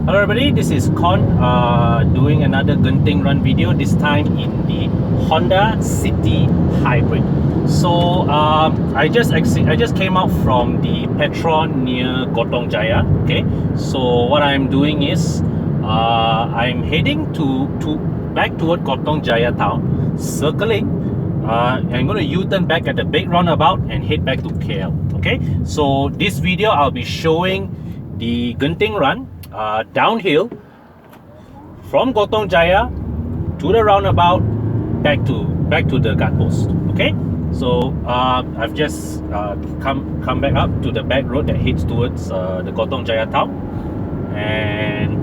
Hello everybody, this is Con doing another Genting run video, this time in the Honda City Hybrid. So I just came out from the Petron near Gotong Jaya. Okay, so what I'm doing is I'm heading back toward Gotong Jaya town, circling. I'm going to U-turn back at the big roundabout and head back to KL. Okay, so this video I'll be showing the Genting run downhill from Gotong Jaya to the roundabout back to the guard post. Okay, so I've just come back up to the back road that heads towards the Gotong Jaya town, and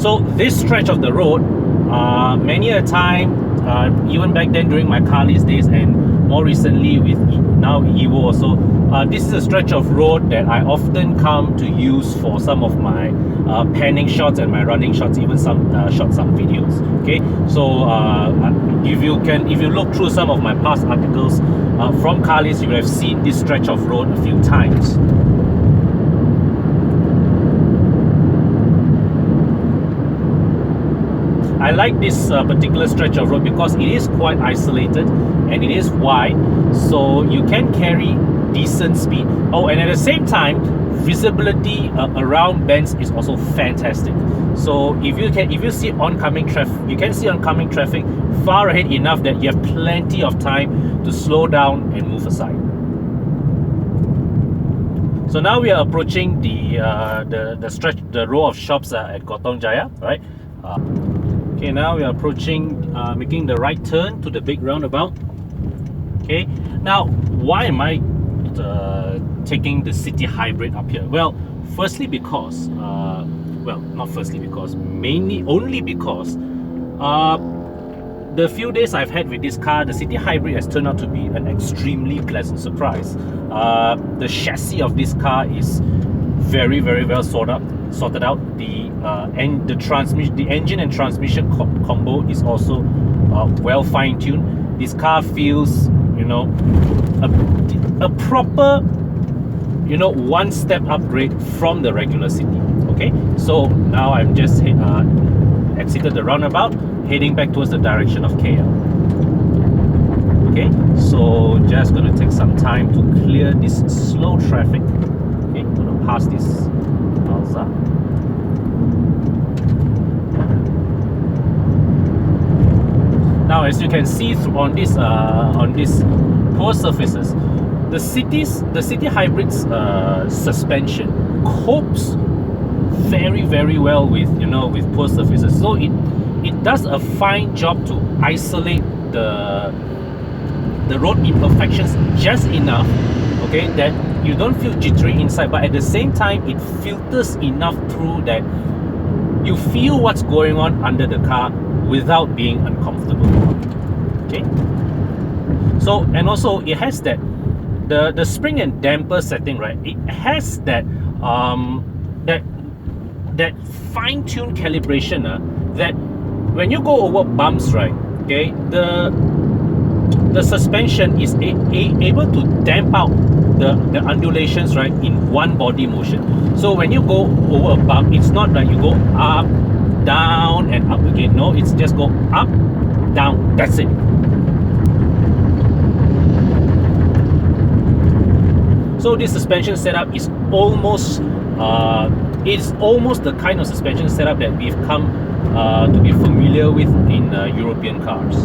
so this stretch of the road, many a time, even back then during my Carly's days and more recently with now Evo also, this is a stretch of road that I often come to use for some of my panning shots and my running shots, even some videos. Okay, so if you look through some of my past articles from Carly's, you will have seen this stretch of road a few times. I like this particular stretch of road because it is quite isolated and it is wide, so you can carry decent speed. Oh, and at the same time, visibility around bends is also fantastic. So if you see oncoming traffic, you can see oncoming traffic far ahead enough that you have plenty of time to slow down and move aside. So now we are approaching the row of shops at Gotong Jaya, right? Okay, now we are approaching, making the right turn to the big roundabout. Okay, now why am I taking the City Hybrid up here? Well, firstly because, mainly only because the few days I've had with this car, the City Hybrid has turned out to be an extremely pleasant surprise. The chassis of this car is very well sorted out. The engine and transmission combo is also well fine-tuned. This car feels, a proper, one step upgrade from the regular City. Okay, so now I'm just exited the roundabout, heading back towards the direction of KL. Okay, so just going to take some time to clear this slow traffic. Okay, I'm going to pass this Alza. Now, as you can see on these poor surfaces, the City Hybrid's suspension copes very well with poor surfaces. So it does a fine job to isolate the road imperfections just enough, okay, that you don't feel jittery inside, but at the same time it filters enough through that you feel what's going on under the car without being uncomfortable. Okay, so, and also it has that the spring and damper setting, right? It has that that fine-tuned calibration that when you go over bumps, right, okay, the suspension is able to damp out the undulations, right, in one body motion. So when you go over a bump, it's not like you go up, down and up again. No, it's just go up, down, that's it. So this suspension setup is almost the kind of suspension setup that we've come to be familiar with in European cars.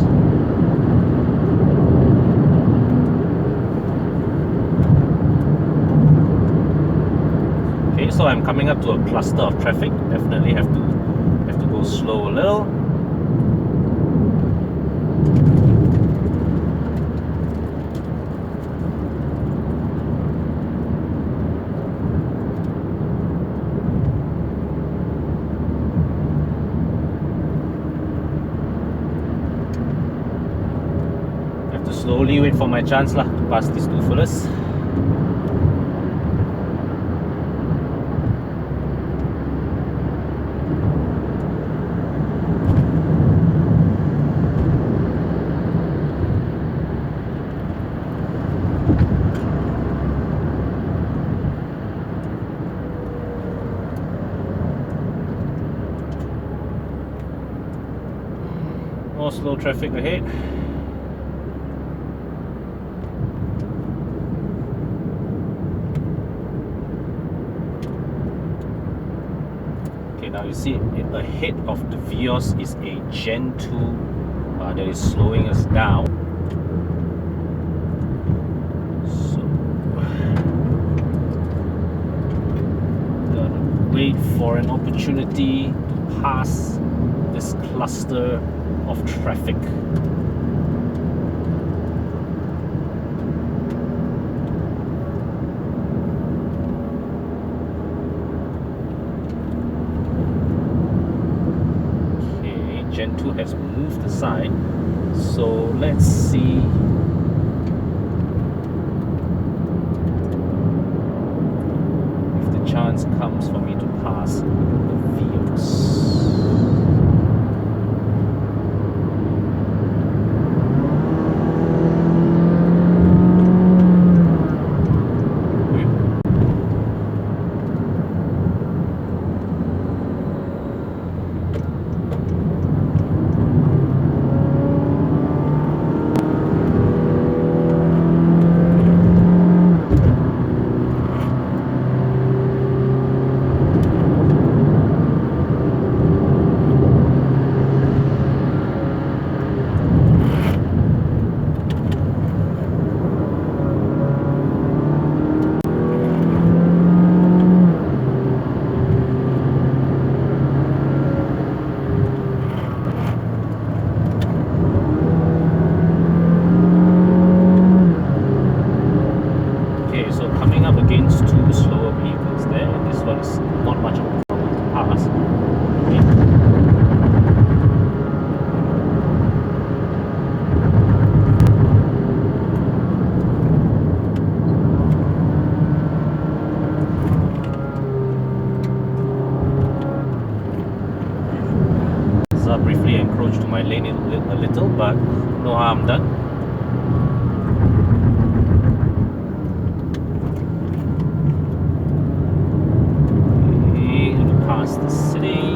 Okay, so I'm coming up to a cluster of traffic. Definitely have to go slow a little. Have to slowly wait for my chance to pass these two fellas. slow traffic ahead. Okay, now you see ahead of the Vios is a Gen 2 that is slowing us down. So wait for an opportunity to pass this cluster of traffic. Okay, Gen 2 has moved aside, so let's see. Chance comes for me to pass the Vios. Briefly encroached to my lane a little, but no harm done. Okay, gonna pass the city.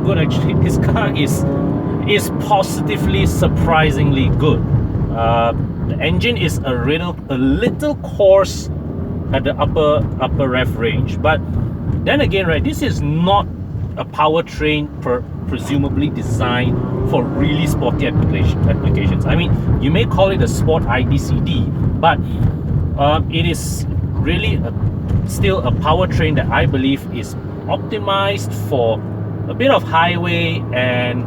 Good actually. This car is positively surprisingly good. The engine is a little coarse at the upper rev range, but then again, right, this is not a powertrain presumably designed for really sporty applications. I mean, you may call it a sport IDCD, but it is really still a powertrain that I believe is optimized for a bit of highway and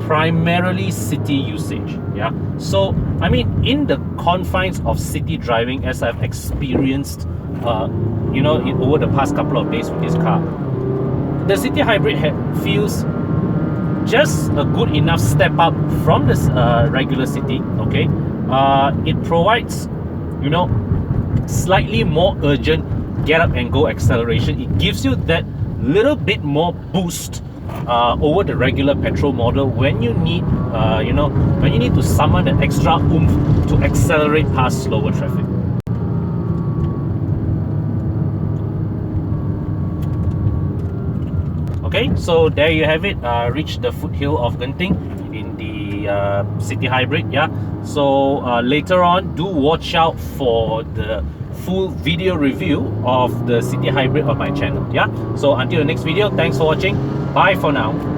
primarily city usage. Yeah, so I mean, in the confines of city driving, as I've experienced over the past couple of days with this car, the city hybrid feels just a good enough step up from this regular city. Okay, it provides slightly more urgent get up and go acceleration. It gives you that little bit more boost over the regular petrol model when you need, when you need to summon the extra oomph to accelerate past slower traffic. Okay, so there you have it. Reached the foothill of Genting in the city hybrid. Yeah, so later on, do watch out for the full video review of the city hybrid on my channel. Yeah, so until the next video, thanks for watching. Bye for now.